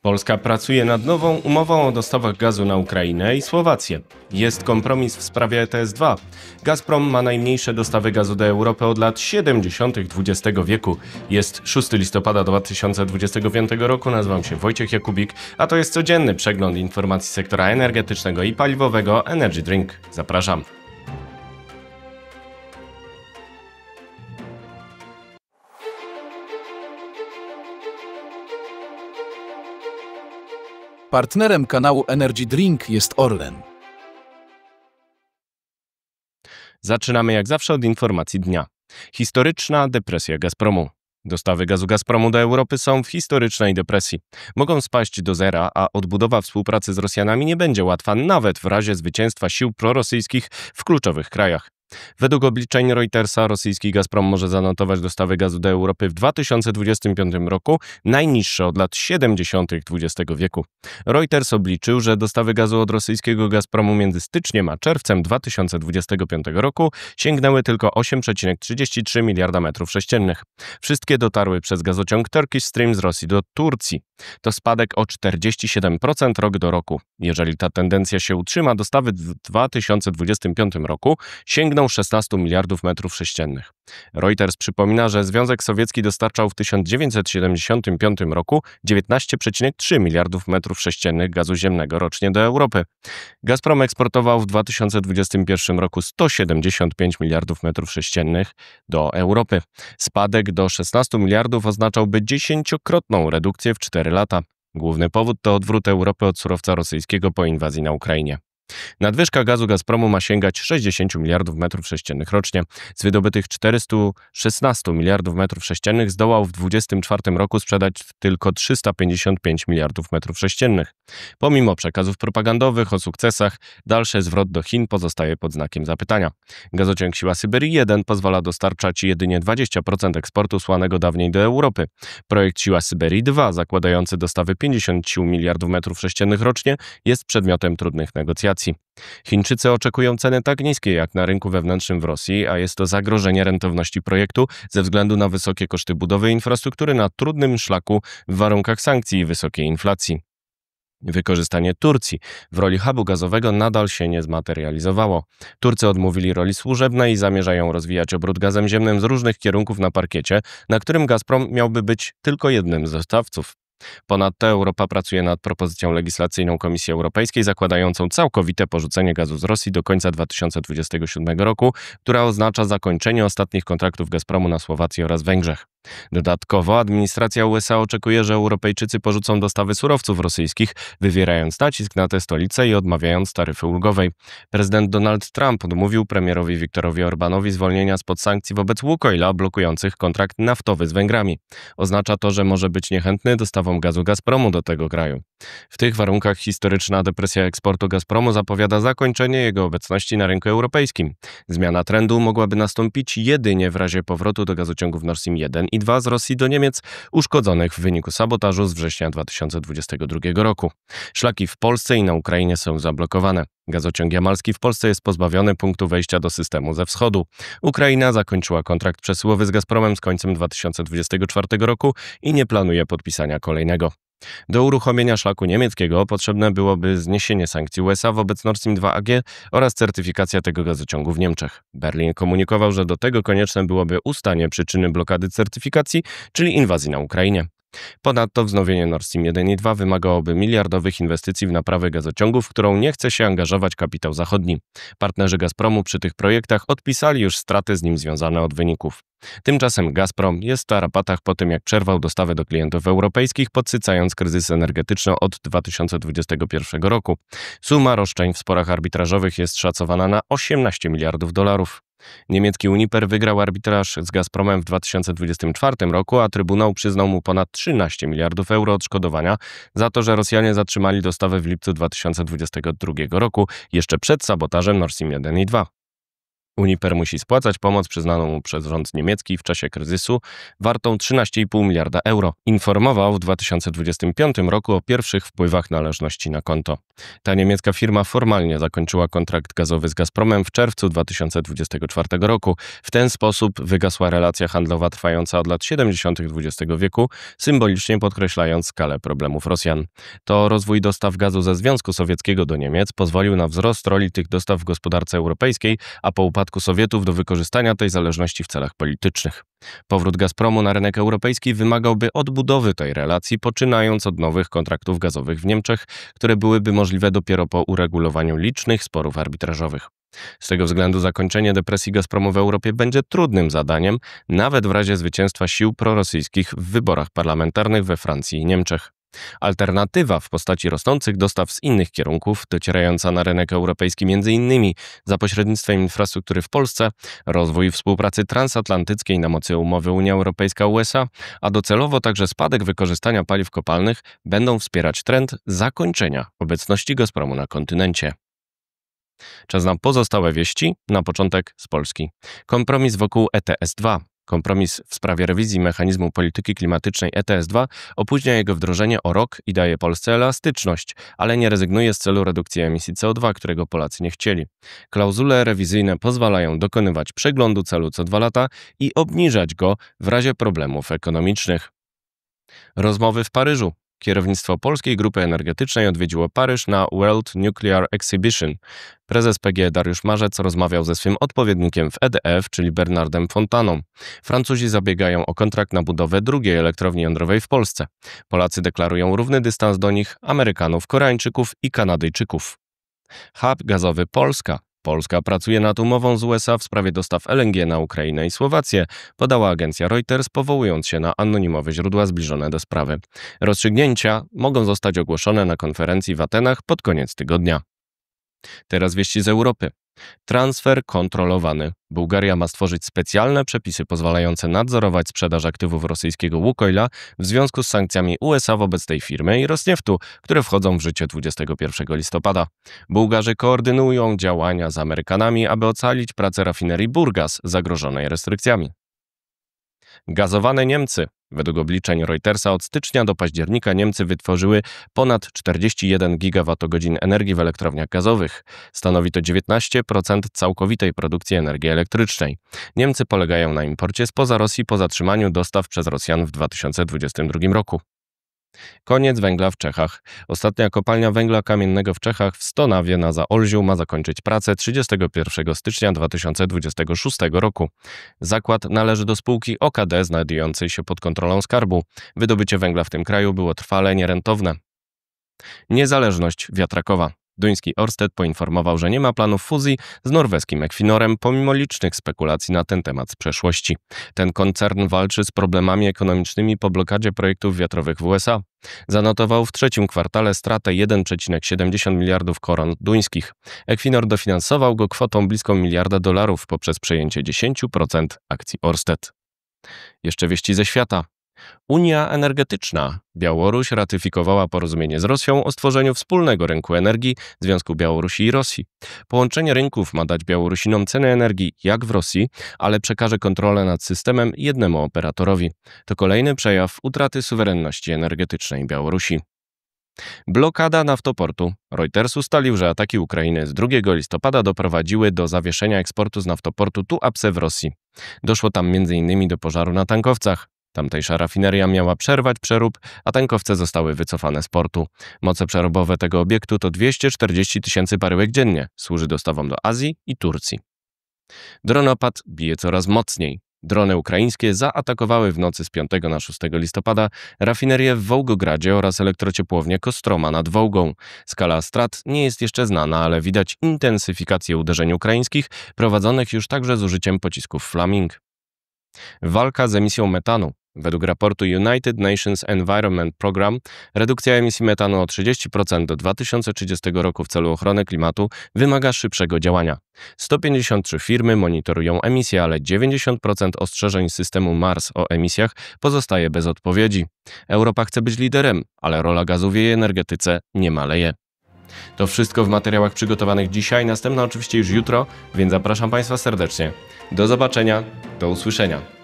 Polska pracuje nad nową umową o dostawach gazu na Ukrainę i Słowację. Jest kompromis w sprawie ETS-2. Gazprom ma najmniejsze dostawy gazu do Europy od lat 70. XX wieku. Jest 6 listopada 2025 roku, nazywam się Wojciech Jakubik, a to jest codzienny przegląd informacji sektora energetycznego i paliwowego Energy Drink. Zapraszam. Partnerem kanału Energy Drink jest Orlen. Zaczynamy jak zawsze od informacji dnia. Historyczna depresja Gazpromu. Dostawy gazu Gazpromu do Europy są w historycznej depresji. Mogą spaść do zera, a odbudowa współpracy z Rosjanami nie będzie łatwa, nawet w razie zwycięstwa sił prorosyjskich w kluczowych krajach. Według obliczeń Reutersa rosyjski Gazprom może zanotować dostawy gazu do Europy w 2025 roku najniższe od lat 70. XX wieku. Reuters obliczył, że dostawy gazu od rosyjskiego Gazpromu między styczniem a czerwcem 2025 roku sięgnęły tylko 8,33 miliarda metrów sześciennych. Wszystkie dotarły przez gazociąg Turkish Stream z Rosji do Turcji. To spadek o 47% rok do roku. Jeżeli ta tendencja się utrzyma, dostawy w 2025 roku sięgną 16 miliardów metrów sześciennych. Reuters przypomina, że Związek Sowiecki dostarczał w 1975 roku 19,3 miliardów metrów sześciennych gazu ziemnego rocznie do Europy. Gazprom eksportował w 2021 roku 175 miliardów metrów sześciennych do Europy. Spadek do 16 miliardów oznaczałby 10-krotną redukcję w 4 lata. Główny powód to odwrót Europy od surowca rosyjskiego po inwazji na Ukrainie. Nadwyżka gazu Gazpromu ma sięgać 60 miliardów metrów sześciennych rocznie. Z wydobytych 416 miliardów metrów sześciennych zdołał w 2024 roku sprzedać tylko 355 miliardów metrów sześciennych. Pomimo przekazów propagandowych o sukcesach, dalszy zwrot do Chin pozostaje pod znakiem zapytania. Gazociąg Siła Syberii 1 pozwala dostarczać jedynie 20% eksportu słanego dawniej do Europy. Projekt Siła Syberii 2, zakładający dostawy 50 miliardów metrów sześciennych rocznie, jest przedmiotem trudnych negocjacji. Chińczycy oczekują ceny tak niskiej jak na rynku wewnętrznym w Rosji, a jest to zagrożenie rentowności projektu ze względu na wysokie koszty budowy infrastruktury na trudnym szlaku w warunkach sankcji i wysokiej inflacji. Wykorzystanie Turcji w roli hubu gazowego nadal się nie zmaterializowało. Turcy odmówili roli służebnej i zamierzają rozwijać obrót gazem ziemnym z różnych kierunków na parkiecie, na którym Gazprom miałby być tylko jednym z dostawców. Ponadto Europa pracuje nad propozycją legislacyjną Komisji Europejskiej zakładającą całkowite porzucenie gazu z Rosji do końca 2027 roku, która oznacza zakończenie ostatnich kontraktów Gazpromu na Słowacji oraz Węgrzech. Dodatkowo administracja USA oczekuje, że Europejczycy porzucą dostawy surowców rosyjskich, wywierając nacisk na te stolice i odmawiając taryfy ulgowej. Prezydent Donald Trump odmówił premierowi Viktorowi Orbánowi zwolnienia spod sankcji wobec Łukoila blokujących kontrakt naftowy z Węgrami. Oznacza to, że może być niechętny dostawom gazu Gazpromu do tego kraju. W tych warunkach historyczna depresja eksportu Gazpromu zapowiada zakończenie jego obecności na rynku europejskim. Zmiana trendu mogłaby nastąpić jedynie w razie powrotu do gazociągów Nord Stream 1 i 2 z Rosji do Niemiec, uszkodzonych w wyniku sabotażu z września 2022 roku. Szlaki w Polsce i na Ukrainie są zablokowane. Gazociąg jamalski w Polsce jest pozbawiony punktu wejścia do systemu ze wschodu. Ukraina zakończyła kontrakt przesyłowy z Gazpromem z końcem 2024 roku i nie planuje podpisania kolejnego. Do uruchomienia szlaku niemieckiego potrzebne byłoby zniesienie sankcji USA wobec Nord Stream 2 AG oraz certyfikacja tego gazociągu w Niemczech. Berlin komunikował, że do tego konieczne byłoby ustanie przyczyny blokady certyfikacji, czyli inwazji na Ukrainie. Ponadto wznowienie Nord Stream 1 i 2 wymagałoby miliardowych inwestycji w naprawę gazociągów, w którą nie chce się angażować kapitał zachodni. Partnerzy Gazpromu przy tych projektach odpisali już straty z nim związane od wyników. Tymczasem Gazprom jest w tarapatach po tym, jak przerwał dostawy do klientów europejskich, podsycając kryzys energetyczny od 2021 roku. Suma roszczeń w sporach arbitrażowych jest szacowana na 18 miliardów dolarów. Niemiecki Uniper wygrał arbitraż z Gazpromem w 2024 roku, a Trybunał przyznał mu ponad 13 miliardów euro odszkodowania za to, że Rosjanie zatrzymali dostawę w lipcu 2022 roku, jeszcze przed sabotażem Nord Stream 1 i 2. Uniper musi spłacać pomoc przyznaną mu przez rząd niemiecki w czasie kryzysu, wartą 13,5 miliarda euro. Informował w 2025 roku o pierwszych wpływach należności na konto. Ta niemiecka firma formalnie zakończyła kontrakt gazowy z Gazpromem w czerwcu 2024 roku. W ten sposób wygasła relacja handlowa trwająca od lat 70. XX wieku, symbolicznie podkreślając skalę problemów Rosjan. To rozwój dostaw gazu ze Związku Sowieckiego do Niemiec pozwolił na wzrost roli tych dostaw w gospodarce europejskiej, a po upadku Sowietów do wykorzystania tej zależności w celach politycznych. Powrót Gazpromu na rynek europejski wymagałby odbudowy tej relacji, poczynając od nowych kontraktów gazowych w Niemczech, które byłyby możliwe dopiero po uregulowaniu licznych sporów arbitrażowych. Z tego względu zakończenie depresji Gazpromu w Europie będzie trudnym zadaniem, nawet w razie zwycięstwa sił prorosyjskich w wyborach parlamentarnych we Francji i Niemczech. Alternatywa w postaci rosnących dostaw z innych kierunków, docierająca na rynek europejski m.in. za pośrednictwem infrastruktury w Polsce, rozwój współpracy transatlantyckiej na mocy umowy Unia Europejska-USA, a docelowo także spadek wykorzystania paliw kopalnych będą wspierać trend zakończenia obecności Gazpromu na kontynencie. Czas na pozostałe wieści, na początek z Polski. Kompromis wokół ETS-2. Kompromis w sprawie rewizji mechanizmu polityki klimatycznej ETS-2 opóźnia jego wdrożenie o rok i daje Polsce elastyczność, ale nie rezygnuje z celu redukcji emisji CO2, którego Polacy nie chcieli. Klauzule rewizyjne pozwalają dokonywać przeglądu celu co 2 lata i obniżać go w razie problemów ekonomicznych. Rozmowy w Paryżu. Kierownictwo Polskiej Grupy Energetycznej odwiedziło Paryż na World Nuclear Exhibition. Prezes PGE Dariusz Marzec rozmawiał ze swym odpowiednikiem w EDF, czyli Bernardem Fontaną. Francuzi zabiegają o kontrakt na budowę drugiej elektrowni jądrowej w Polsce. Polacy deklarują równy dystans do nich, Amerykanów, Koreańczyków i Kanadyjczyków. Hub gazowy Polska. Polska pracuje nad umową z USA w sprawie dostaw LNG na Ukrainę i Słowację, podała agencja Reuters, powołując się na anonimowe źródła zbliżone do sprawy. Rozstrzygnięcia mogą zostać ogłoszone na konferencji w Atenach pod koniec tygodnia. Teraz wieści z Europy. Transfer kontrolowany. Bułgaria ma stworzyć specjalne przepisy pozwalające nadzorować sprzedaż aktywów rosyjskiego Łukoila w związku z sankcjami USA wobec tej firmy i Rosnieftu, które wchodzą w życie 21 listopada. Bułgarzy koordynują działania z Amerykanami, aby ocalić pracę rafinerii Burgas zagrożonej restrykcjami. Gazowane Niemcy. Według obliczeń Reutersa od stycznia do października Niemcy wytworzyły ponad 41 gigawatogodzin energii w elektrowniach gazowych. Stanowi to 19% całkowitej produkcji energii elektrycznej. Niemcy polegają na imporcie spoza Rosji po zatrzymaniu dostaw przez Rosjan w 2022 roku. Koniec węgla w Czechach. Ostatnia kopalnia węgla kamiennego w Czechach w Stonawie na Zaolziu ma zakończyć pracę 31 stycznia 2026 roku. Zakład należy do spółki OKD znajdującej się pod kontrolą Skarbu. Wydobycie węgla w tym kraju było trwale nierentowne. Niezależność wiatrakowa. Duński Ørsted poinformował, że nie ma planów fuzji z norweskim Equinorem pomimo licznych spekulacji na ten temat z przeszłości. Ten koncern walczy z problemami ekonomicznymi po blokadzie projektów wiatrowych w USA. Zanotował w trzecim kwartale stratę 1,70 miliardów koron duńskich. Equinor dofinansował go kwotą bliską $1 miliarda poprzez przejęcie 10% akcji Ørsted. Jeszcze wieści ze świata. Unia energetyczna. Białoruś ratyfikowała porozumienie z Rosją o stworzeniu wspólnego rynku energii Związku Białorusi i Rosji. Połączenie rynków ma dać Białorusinom cenę energii jak w Rosji, ale przekaże kontrolę nad systemem jednemu operatorowi. To kolejny przejaw utraty suwerenności energetycznej Białorusi. Blokada naftoportu. Reuters ustalił, że ataki Ukrainy z 2 listopada doprowadziły do zawieszenia eksportu z naftoportu Tuapse w Rosji. Doszło tam m.in. do pożaru na tankowcach. Tamtejsza rafineria miała przerwać przerób, a tankowce zostały wycofane z portu. Moce przerobowe tego obiektu to 240 000 baryłek dziennie. Służy dostawom do Azji i Turcji. Dronopad bije coraz mocniej. Drony ukraińskie zaatakowały w nocy z 5 na 6 listopada rafinerię w Wołgogradzie oraz elektrociepłownię Kostroma nad Wołgą. Skala strat nie jest jeszcze znana, ale widać intensyfikację uderzeń ukraińskich prowadzonych już także z użyciem pocisków Flaming. Walka z emisją metanu. Według raportu United Nations Environment Program redukcja emisji metanu o 30% do 2030 roku w celu ochrony klimatu wymaga szybszego działania. 153 firmy monitorują emisję, ale 90% ostrzeżeń systemu MARS o emisjach pozostaje bez odpowiedzi. Europa chce być liderem, ale rola gazu w jej energetyce nie maleje. To wszystko w materiałach przygotowanych dzisiaj, następna oczywiście już jutro, więc zapraszam Państwa serdecznie. Do zobaczenia, do usłyszenia.